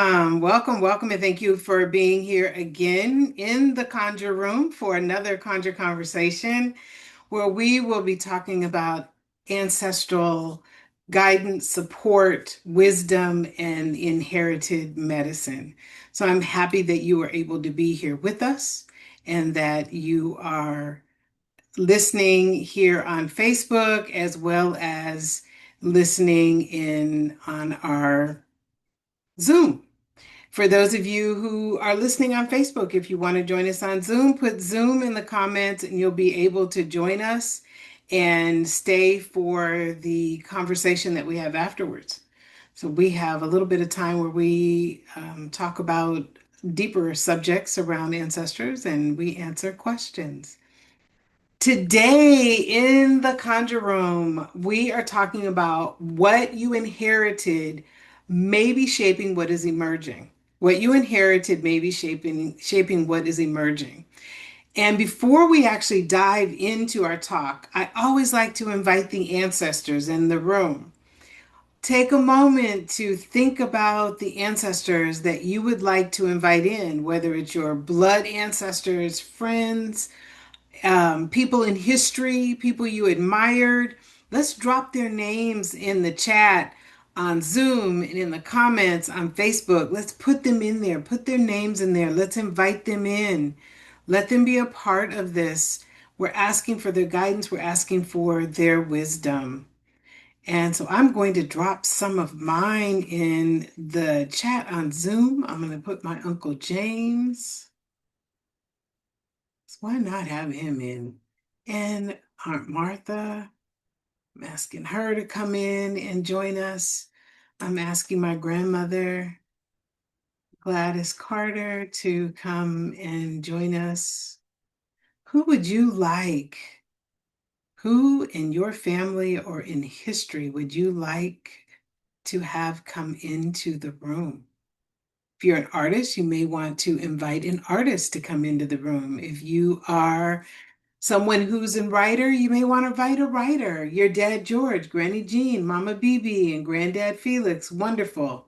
Welcome, welcome, and thank you for being here again in the Conjure Room for another Conjure conversation where we will be talking about ancestral guidance, support, wisdom, and inherited medicine. So I'm happy that you are able to be here with us and that you are listening here on Facebook as well as listening in on our Zoom. For those of you who are listening on Facebook, if you want to join us on Zoom, put Zoom in the comments and you'll be able to join us and stay for the conversation that we have afterwards. So we have a little bit of time where we talk about deeper subjects around ancestors and we answer questions. Today in the Conjure Room, we are talking about what you inherited may be shaping what is emerging. What you inherited may be shaping what is emerging. And before we actually dive into our talk, I always like to invite the ancestors in the room. Take a moment to think about the ancestors that you would like to invite in, whether it's your blood ancestors, friends, people in history, people you admired. Let's drop their names in the chat on Zoom and in the comments on Facebook. Let's put them in there, put their names in there. Let's invite them in. Let them be a part of this. We're asking for their guidance, we're asking for their wisdom. And so I'm going to drop some of mine in the chat on Zoom. I'm going to put my Uncle James. Why not have him in? And Aunt Martha, I'm asking her to come in and join us. I'm asking my grandmother, Gladys Carter, to come and join us. Who would you like? Who in your family or in history would you like to have come into the room? If you're an artist, you may want to invite an artist to come into the room. If you are someone who's a writer, you may want to invite a writer. Your dad George, Granny Jean, Mama BB, and Granddad Felix. Wonderful.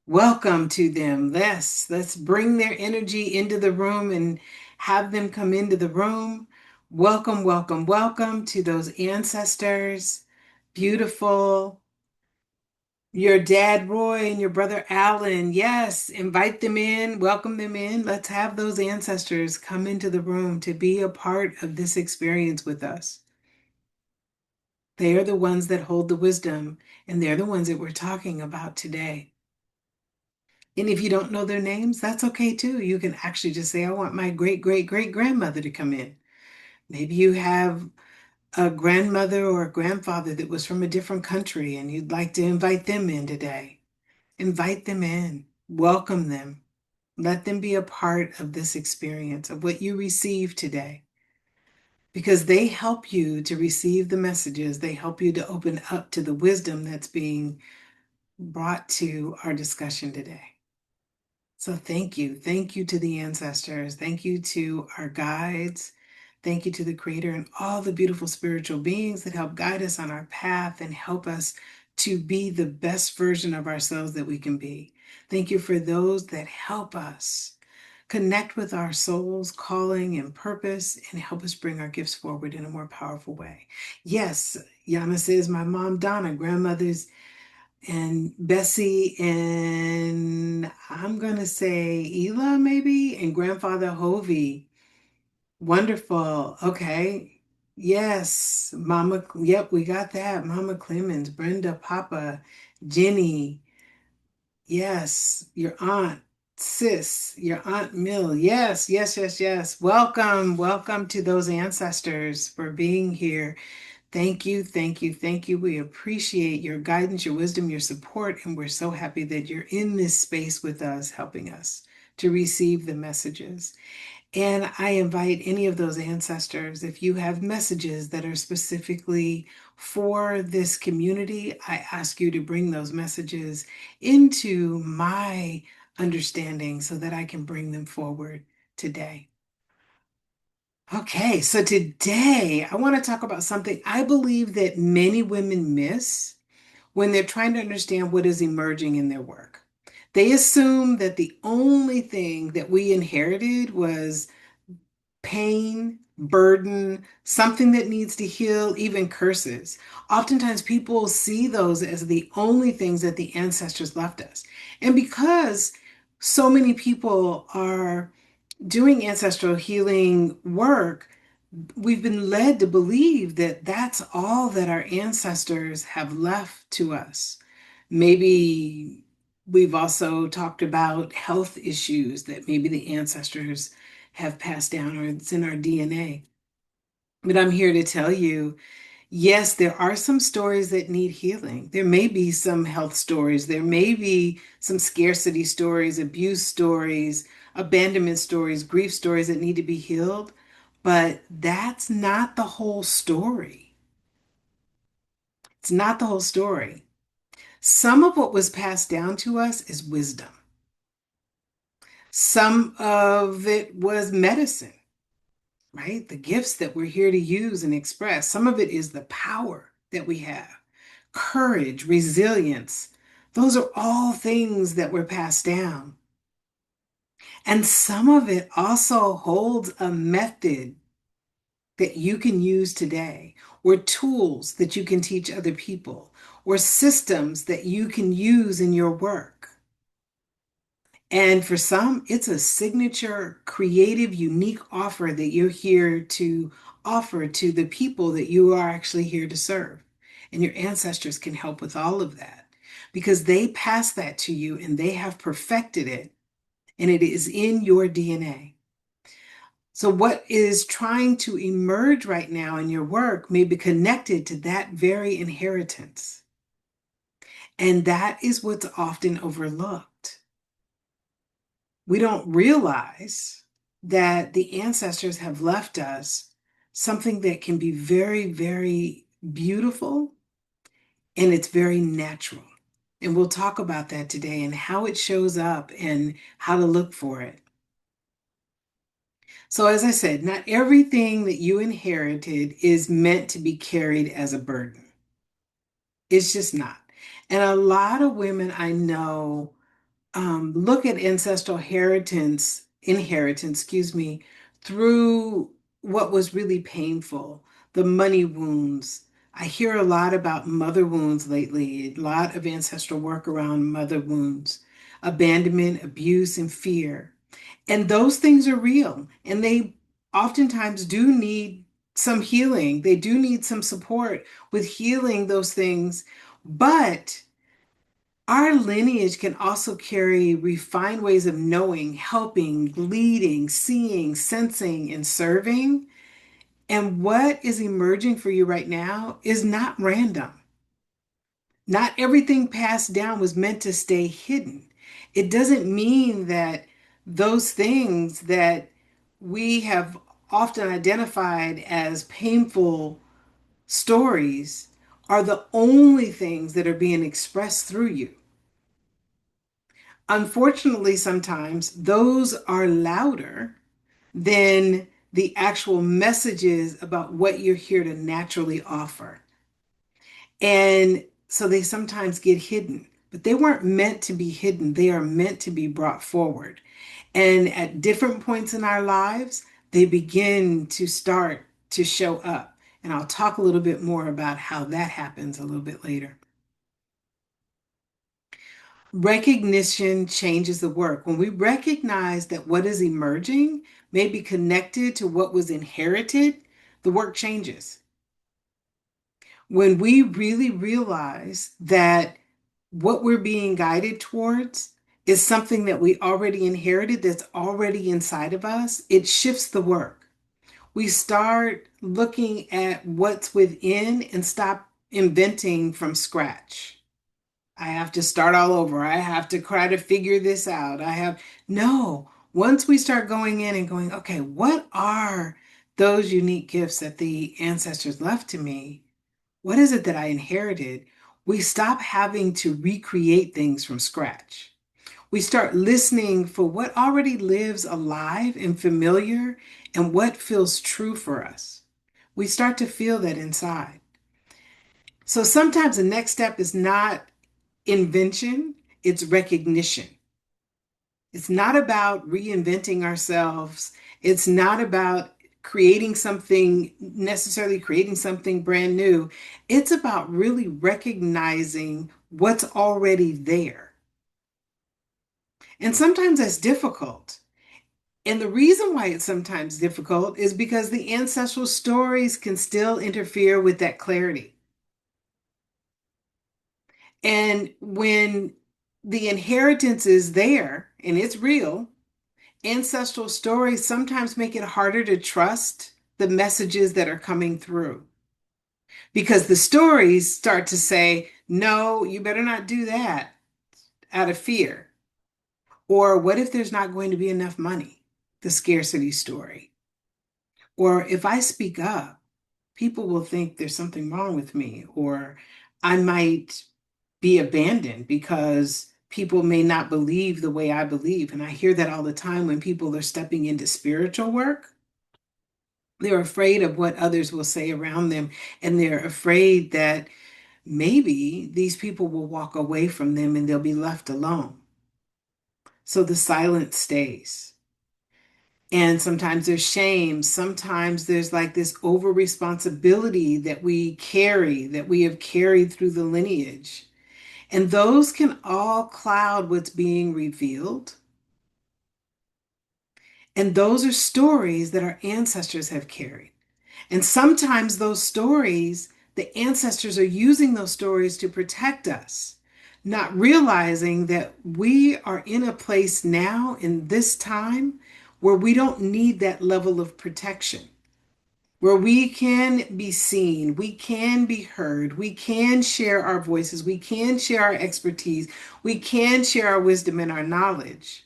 Welcome to them. Let's bring their energy into the room and have them come into the room. Welcome, welcome, welcome to those ancestors. Beautiful. Your dad Roy and your brother Alan. Yes, invite them in, welcome them in. Let's have those ancestors come into the room to be a part of this experience with us. They are the ones that hold the wisdom, and they're the ones that we're talking about today. And if you don't know their names, that's okay too. You can actually just say, I want my great great great grandmother to come in. Maybe you have a grandmother or a grandfather that was from a different country and you'd like to invite them in today. Invite them in, welcome them, let them be a part of this experience of what you receive today. Because they help you to receive the messages, they help you to open up to the wisdom that's being brought to our discussion today. So thank you. Thank you to the ancestors. Thank you to our guides. Thank you to the Creator and all the beautiful spiritual beings that help guide us on our path and help us to be the best version of ourselves that we can be. Thank you for those that help us connect with our soul's calling and purpose and help us bring our gifts forward in a more powerful way. Yes, Yana says, my mom, Donna, grandmother's and Bessie, and I'm gonna say Ela maybe, and grandfather Hovey. Wonderful. Okay. Yes. Mama, yep, we got that. Mama Clemens, Brenda, Papa, Jenny. Yes, your aunt, sis, your aunt Mill. Yes, yes, yes, yes. Welcome, welcome to those ancestors for being here. Thank you, thank you, thank you. We appreciate your guidance, your wisdom, your support, and we're so happy that you're in this space with us, helping us to receive the messages. And I invite any of those ancestors, if you have messages that are specifically for this community, I ask you to bring those messages into my understanding so that I can bring them forward today. Okay, so today I want to talk about something I believe that many women miss when they're trying to understand what is emerging in their work. They assumed that the only thing that we inherited was pain, burden, something that needs to heal, even curses. Oftentimes, people see those as the only things that the ancestors left us. And because so many people are doing ancestral healing work, we've been led to believe that that's all that our ancestors have left to us. Maybe we've also talked about health issues that maybe the ancestors have passed down or it's in our DNA. But I'm here to tell you, yes, there are some stories that need healing. There may be some health stories. There may be some scarcity stories, abuse stories, abandonment stories, grief stories that need to be healed. But that's not the whole story. It's not the whole story. Some of what was passed down to us is wisdom. Some of it was medicine, right? The gifts that we're here to use and express. Some of it is the power that we have, courage, resilience. Those are all things that were passed down. And some of it also holds a method that you can use today, or tools that you can teach other people, or systems that you can use in your work. And for some, it's a signature, creative, unique offer that you're here to offer to the people that you are actually here to serve. And your ancestors can help with all of that because they passed that to you and they have perfected it, and it is in your DNA. So, what is trying to emerge right now in your work may be connected to that very inheritance. And that is what's often overlooked. We don't realize that the ancestors have left us something that can be very, very beautiful and it's very natural. And we'll talk about that today and how it shows up and how to look for it. So, as I said, not everything that you inherited is meant to be carried as a burden. It's just not. And a lot of women I know look at ancestral inheritance, excuse me, through what was really painful, the money wounds. I hear a lot about mother wounds lately, a lot of ancestral work around mother wounds, abandonment, abuse, and fear. And those things are real, and they oftentimes do need some healing. They do need some support with healing those things. But our lineage can also carry refined ways of knowing, helping, leading, seeing, sensing, and serving. And what is emerging for you right now is not random. Not everything passed down was meant to stay hidden. It doesn't mean that those things that we have often identified as painful stories are the only things that are being expressed through you. Unfortunately, sometimes those are louder than the actual messages about what you're here to naturally offer. And so they sometimes get hidden, but they weren't meant to be hidden. They are meant to be brought forward. And at different points in our lives, they begin to start to show up. And I'll talk a little bit more about how that happens a little bit later. Recognition changes the work. When we recognize that what is emerging may be connected to what was inherited, the work changes. When we really realize that what we're being guided towards is something that we already inherited, that's already inside of us, it shifts the work. We start looking at what's within and stop inventing from scratch. I have to start all over. I have to try to figure this out. No. Once we start going in and going, okay, what are those unique gifts that the ancestors left to me? What is it that I inherited? We stop having to recreate things from scratch. We start listening for what already lives alive and familiar and what feels true for us. We start to feel that inside. So sometimes the next step is not invention, it's recognition. It's not about reinventing ourselves. It's not about creating something, necessarily creating something brand new. It's about really recognizing what's already there. And sometimes that's difficult. And the reason why it's sometimes difficult is because the ancestral stories can still interfere with that clarity. And when the inheritance is there and it's real, ancestral stories sometimes make it harder to trust the messages that are coming through because the stories start to say, no, you better not do that out of fear. Or what if there's not going to be enough money? The scarcity story. Or if I speak up, people will think there's something wrong with me, or I might be abandoned because people may not believe the way I believe. And I hear that all the time when people are stepping into spiritual work. They're afraid of what others will say around them, and they're afraid that maybe these people will walk away from them and they'll be left alone. So the silence stays. And sometimes there's shame. Sometimes there's like this over responsibility that we carry, that we have carried through the lineage. And those can all cloud what's being revealed. And those are stories that our ancestors have carried. And sometimes those stories, the ancestors are using those stories to protect us, not realizing that we are in a place now in this time where we don't need that level of protection, where we can be seen, we can be heard, we can share our voices, we can share our expertise, we can share our wisdom and our knowledge.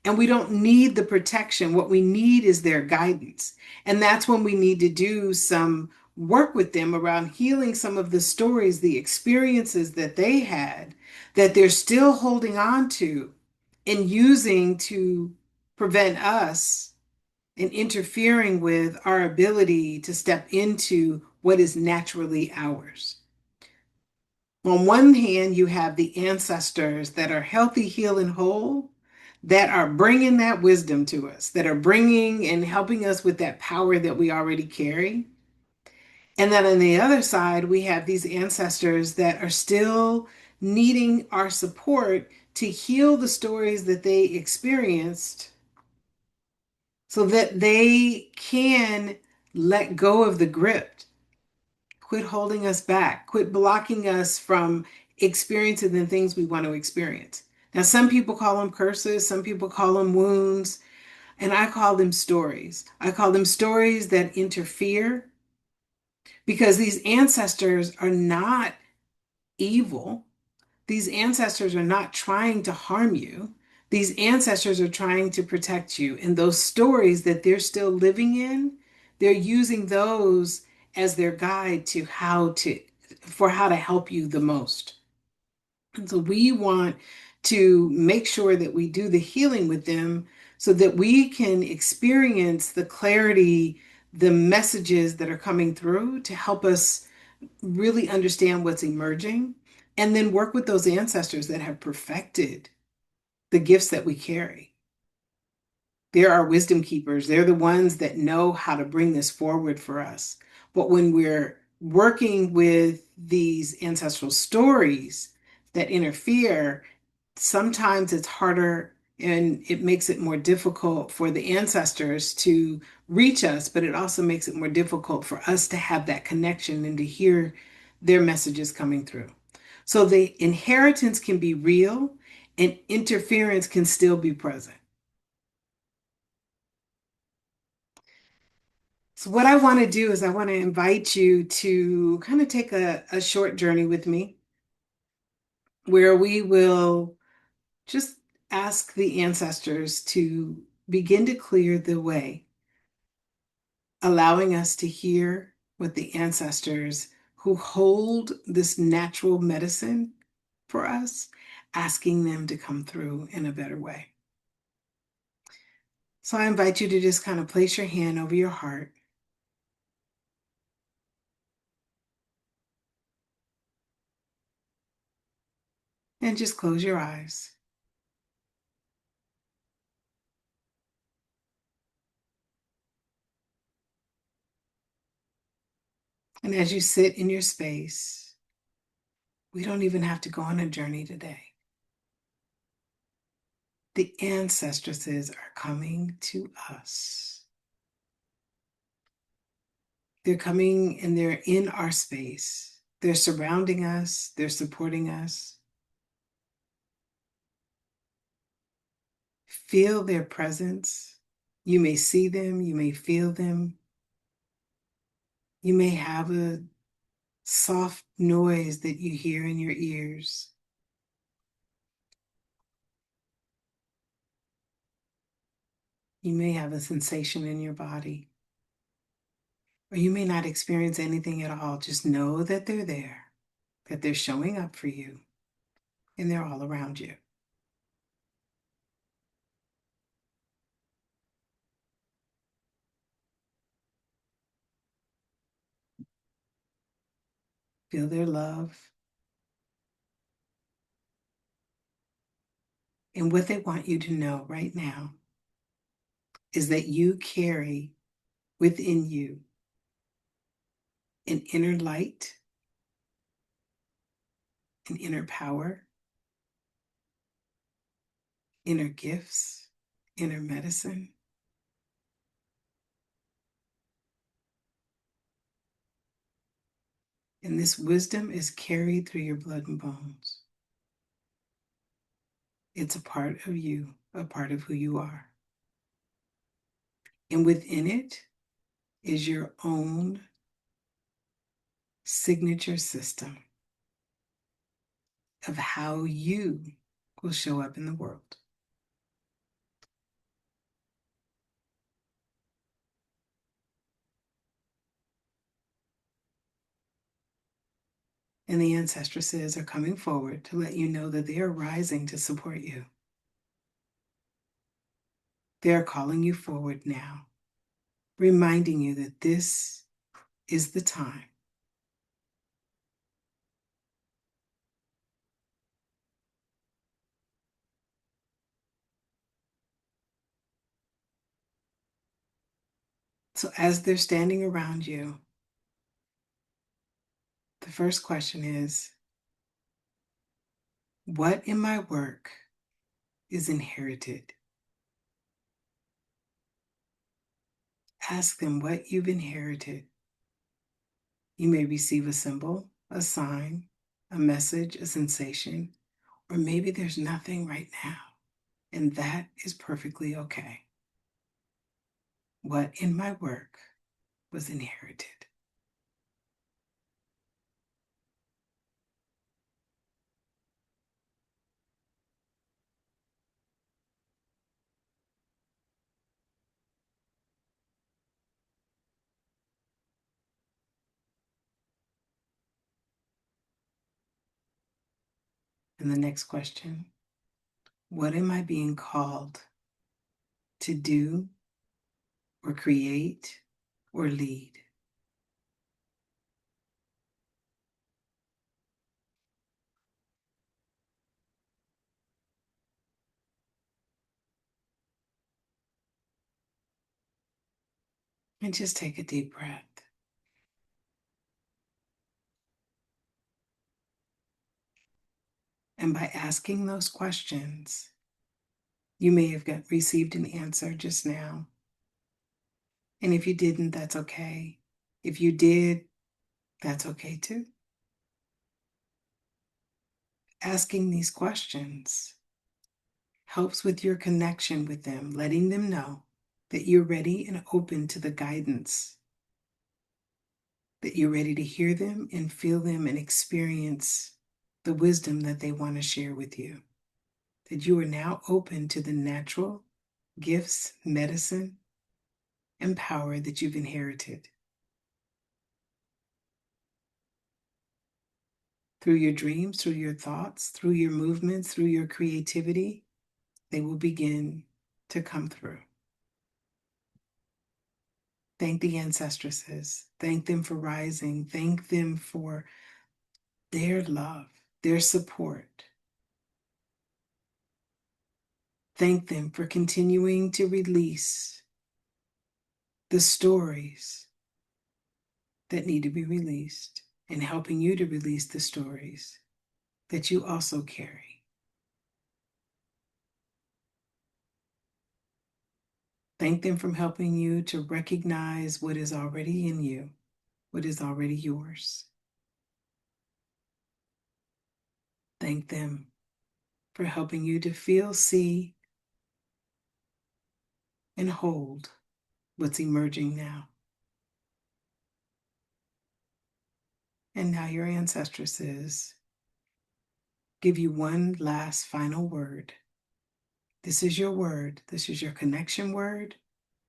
And we don't need the protection. What we need is their guidance. And that's when we need to do some work with them around healing some of the stories, the experiences that they had that they're still holding on to and using to prevent us and interfering with our ability to step into what is naturally ours. On one hand, you have the ancestors that are healthy, heal, and whole, that are bringing that wisdom to us, that are bringing and helping us with that power that we already carry. And then on the other side, we have these ancestors that are still needing our support to heal the stories that they experienced so that they can let go of the grip. Quit holding us back. Quit blocking us from experiencing the things we want to experience. Now, some people call them curses, some people call them wounds, and I call them stories. I call them stories that interfere because these ancestors are not evil. These ancestors are not trying to harm you. These ancestors are trying to protect you. And those stories that they're still living in, they're using those as their guide to how to help you the most. And so we want to make sure that we do the healing with them so that we can experience the clarity, the messages that are coming through to help us really understand what's emerging, and then work with those ancestors that have perfected the gifts that we carry. They're our wisdom keepers. They're the ones that know how to bring this forward for us. But when we're working with these ancestral stories that interfere, sometimes it's harder and it makes it more difficult for the ancestors to reach us, but it also makes it more difficult for us to have that connection and to hear their messages coming through. So the inheritance can be real and interference can still be present. So, what I want to do is, I want to invite you to kind of take a short journey with me where we will just ask the ancestors to begin to clear the way, allowing us to hear what the ancestors who hold this natural medicine for us, asking them to come through in a better way. So I invite you to just kind of place your hand over your heart and just close your eyes. And as you sit in your space, we don't even have to go on a journey today. The ancestresses are coming to us. They're coming and they're in our space. They're surrounding us. They're supporting us. Feel their presence. You may see them. You may feel them. You may have a soft noise that you hear in your ears. You may have a sensation in your body. Or you may not experience anything at all. Just know that they're there, that they're showing up for you, and they're all around you. Feel their love. And what they want you to know right now is that you carry within you an inner light, an inner power, inner gifts, inner medicine. And this wisdom is carried through your blood and bones. It's a part of you, a part of who you are. And within it is your own signature system of how you will show up in the world. And the ancestresses are coming forward to let you know that they are rising to support you. They are calling you forward now, reminding you that this is the time. So as they're standing around you, the first question is, what in my work is inherited? Ask them what you've inherited. You may receive a symbol, a sign, a message, a sensation, or maybe there's nothing right now, and that is perfectly okay. What in my work was inherited? And the next question, what am I being called to do or create or lead? And just take a deep breath. And by asking those questions, you may have received an answer just now. And if you didn't, that's okay. If you did, that's okay too. Asking these questions helps with your connection with them, letting them know that you're ready and open to the guidance, that you're ready to hear them and feel them and experience the wisdom that they want to share with you, that you are now open to the natural gifts, medicine, and power that you've inherited. Through your dreams, through your thoughts, through your movements, through your creativity, they will begin to come through. Thank the ancestresses. Thank them for rising. Thank them for their love, their support. Thank them for continuing to release the stories that need to be released and helping you to release the stories that you also carry. Thank them for helping you to recognize what is already in you, what is already yours. Thank them for helping you to feel, see, and hold what's emerging now. And now your ancestresses give you one last final word. This is your word. This is your connection word.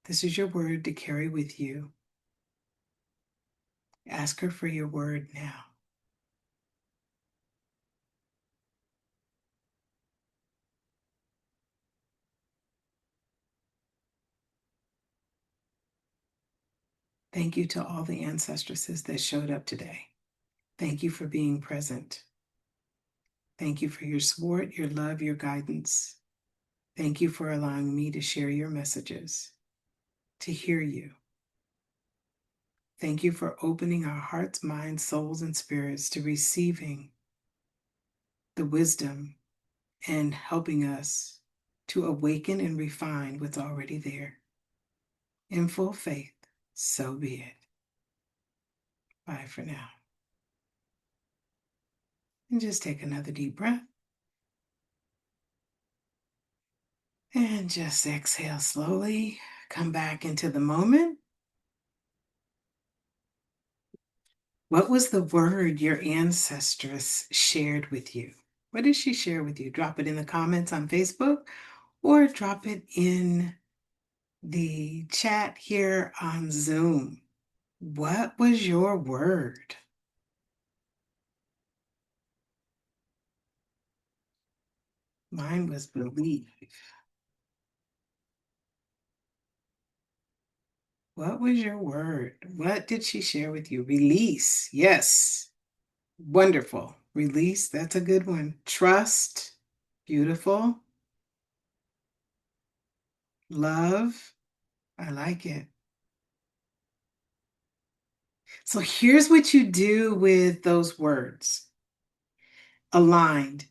This is your word to carry with you. Ask her for your word now. Thank you to all the ancestresses that showed up today. Thank you for being present. Thank you for your support, your love, your guidance. Thank you for allowing me to share your messages, to hear you. Thank you for opening our hearts, minds, souls, and spirits to receiving the wisdom and helping us to awaken and refine what's already there. In full faith, so be it. Bye for now. And just take another deep breath. And just exhale slowly. Come back into the moment. What was the word your ancestress shared with you? What did she share with you? Drop it in the comments on Facebook or drop it in the chat here on Zoom. What was your word? Mine was believe. What was your word? What did she share with you? Release. Yes. Wonderful. Release. That's a good one. Trust. Beautiful. Love. I like it. So here's what you do with those words. Aligned.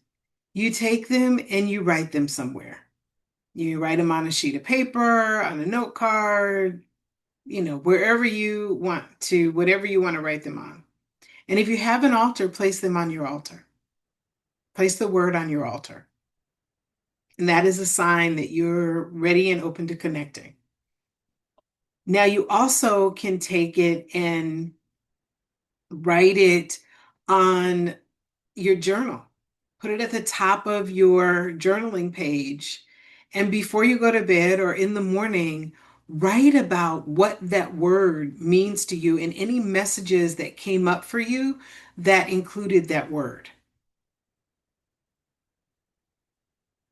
You take them and you write them somewhere. You write them on a sheet of paper, on a note card, wherever you want to, whatever you want to write them on. And if you have an altar, place them on your altar. Place the word on your altar. And that is a sign that you're ready and open to connecting. Now, you also can take it and write it on your journal. Put it at the top of your journaling page. And before you go to bed or in the morning, write about what that word means to you and any messages that came up for you that included that word.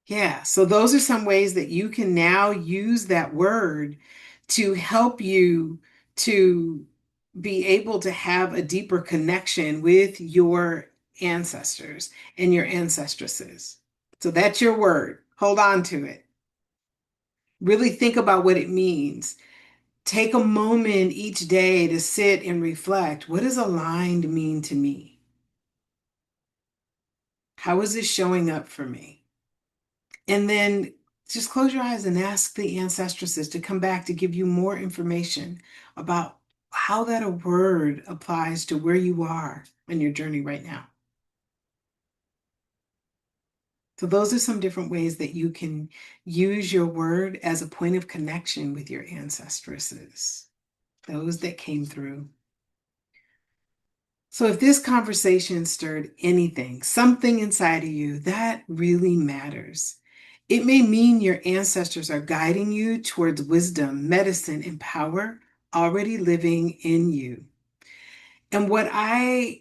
Yeah, so those are some ways that you can now use that word to help you to be able to have a deeper connection with your ancestors and your ancestresses. So that's your word. Hold on to it. Really think about what it means. Take a moment each day to sit and reflect. What does aligned mean to me? How is this showing up for me? And then just close your eyes and ask the ancestresses to come back to give you more information about how that a word applies to where you are in your journey right now. So those are some different ways that you can use your word as a point of connection with your ancestresses, those that came through. So if this conversation stirred anything, something inside of you, that really matters. It may mean your ancestors are guiding you towards wisdom, medicine, and power already living in you. And what I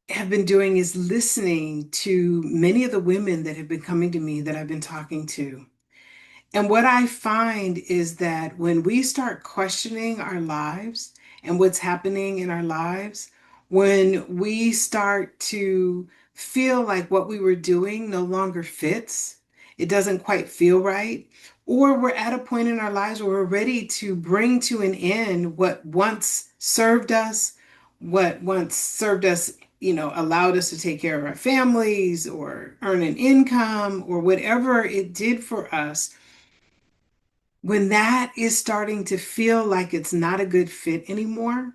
have been doing is listening to many of the women that have been coming to me that I've been talking to. And what I find is that when we start questioning our lives and what's happening in our lives, when we start to feel like what we were doing no longer fits, it doesn't quite feel right, or we're at a point in our lives where we're ready to bring to an end what once served us what once served us, allowed us to take care of our families or earn an income or whatever it did for us, when that is starting to feel like it's not a good fit anymore,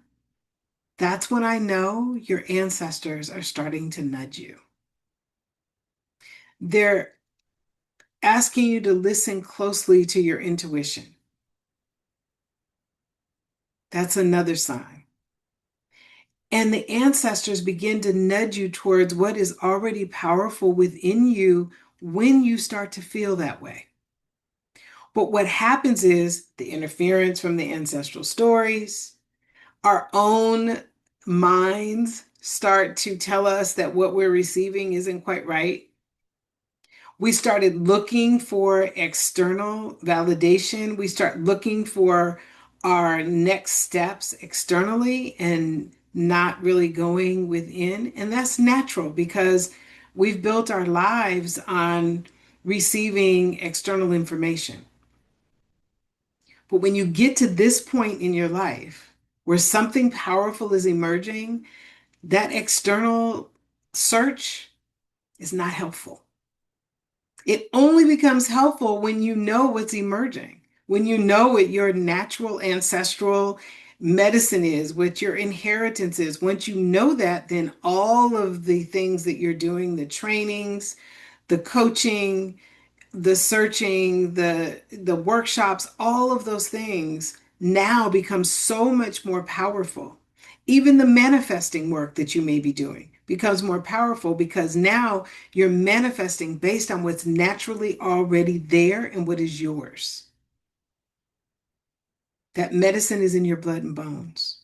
that's when I know your ancestors are starting to nudge you. They're asking you to listen closely to your intuition. That's another sign. And the ancestors begin to nudge you towards what is already powerful within you when you start to feel that way. But what happens is the interference from the ancestral stories, our own minds start to tell us that what we're receiving isn't quite right. We started looking for external validation. We start looking for our next steps externally and not really going within. And that's natural because we've built our lives on receiving external information. But when you get to this point in your life where something powerful is emerging, that external search is not helpful. It only becomes helpful when you know what's emerging, when you know what your natural ancestral medicine is, what your inheritance is. Once you know that, then all of the things that you're doing, the trainings, the coaching, the searching, the workshops, all of those things now become so much more powerful. Even the manifesting work that you may be doing becomes more powerful because now you're manifesting based on what's naturally already there and what is yours. That medicine is in your blood and bones.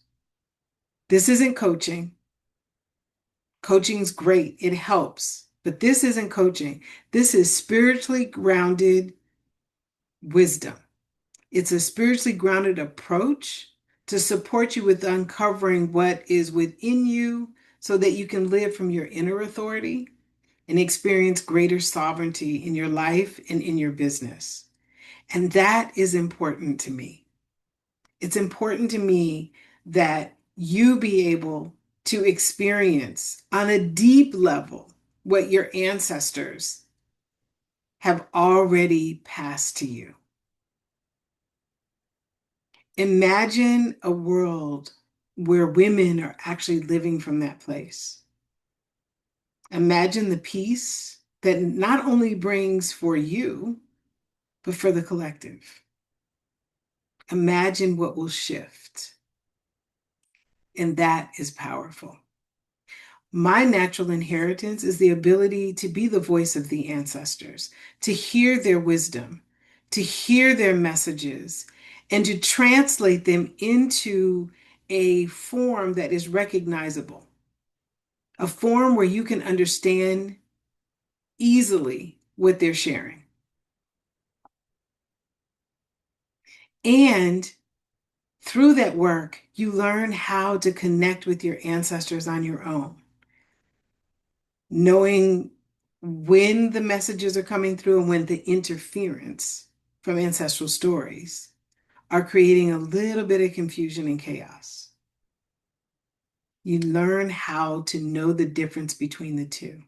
This isn't coaching. Coaching's great, it helps, but this isn't coaching. This is spiritually grounded wisdom. It's a spiritually grounded approach to support you with uncovering what is within you so that you can live from your inner authority and experience greater sovereignty in your life and in your business. And that is important to me. It's important to me that you be able to experience on a deep level what your ancestors have already passed to you. Imagine a world where women are actually living from that place. Imagine the peace that not only brings for you, but for the collective. Imagine what will shift. And that is powerful. My natural inheritance is the ability to be the voice of the ancestors, to hear their wisdom, to hear their messages, and to translate them into a form that is recognizable, a form where you can understand easily what they're sharing. And through that work, you learn how to connect with your ancestors on your own, knowing when the messages are coming through and when the interference from ancestral stories are creating a little bit of confusion and chaos. You learn how to know the difference between the two.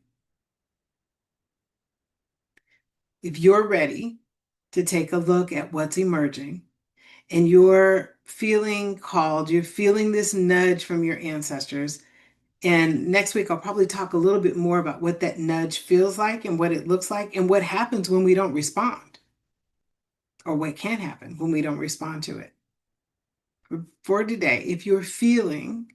If you're ready to take a look at what's emerging and you're feeling called, you're feeling this nudge from your ancestors, and next week I'll probably talk a little bit more about what that nudge feels like and what it looks like and what happens when we don't respond, or what can happen when we don't respond to it. For today, if you're feeling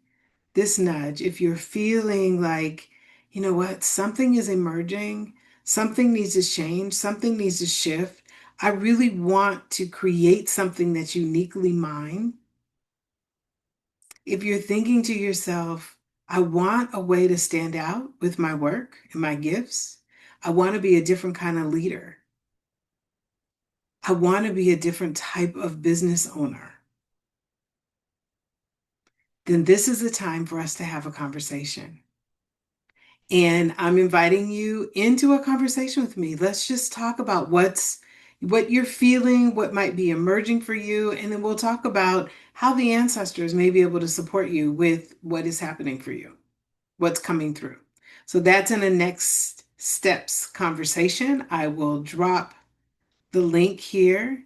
this nudge, if you're feeling like, you know what, something is emerging, something needs to change, something needs to shift, I really want to create something that's uniquely mine. If you're thinking to yourself, I want a way to stand out with my work and my gifts, I want to be a different kind of leader, I want to be a different type of business owner, then this is the time for us to have a conversation. And I'm inviting you into a conversation with me. Let's just talk about what you're feeling, what might be emerging for you, and then we'll talk about how the ancestors may be able to support you with what is happening for you, what's coming through. So that's in the next steps conversation. I will drop the link here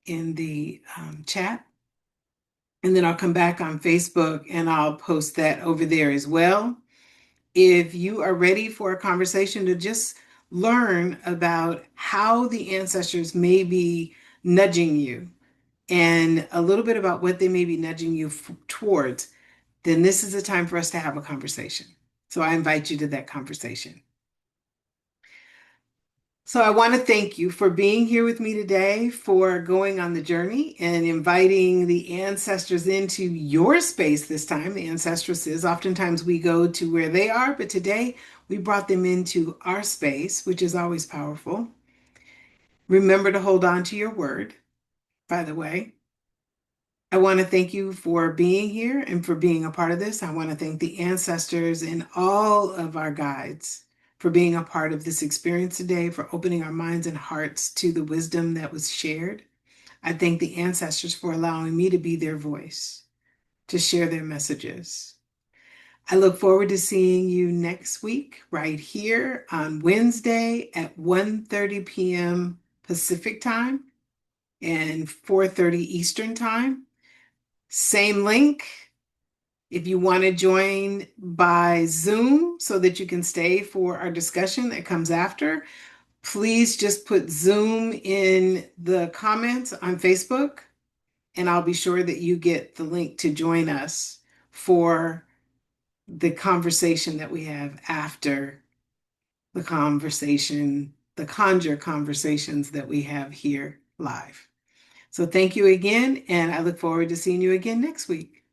in the chat, and then I'll come back on Facebook and I'll post that over there as well. If you are ready for a conversation to just learn about how the ancestors may be nudging you and a little bit about what they may be nudging you towards, then this is the time for us to have a conversation. So I invite you to that conversation. So I want to thank you for being here with me today, for going on the journey and inviting the ancestors into your space this time. The ancestresses, oftentimes we go to where they are, but today we brought them into our space, which is always powerful. Remember to hold on to your word, by the way. I want to thank you for being here and for being a part of this. I want to thank the ancestors and all of our guides for being a part of this experience today, for opening our minds and hearts to the wisdom that was shared. I thank the ancestors for allowing me to be their voice, to share their messages. I look forward to seeing you next week right here on Wednesday at 1:30 p.m. Pacific time and 4:30 Eastern time. Same link. If you want to join by Zoom so that you can stay for our discussion that comes after, please just put Zoom in the comments on Facebook, and I'll be sure that you get the link to join us for the conversation that we have after the conversation, the Conjure conversations that we have here live. So thank you again, and I look forward to seeing you again next week.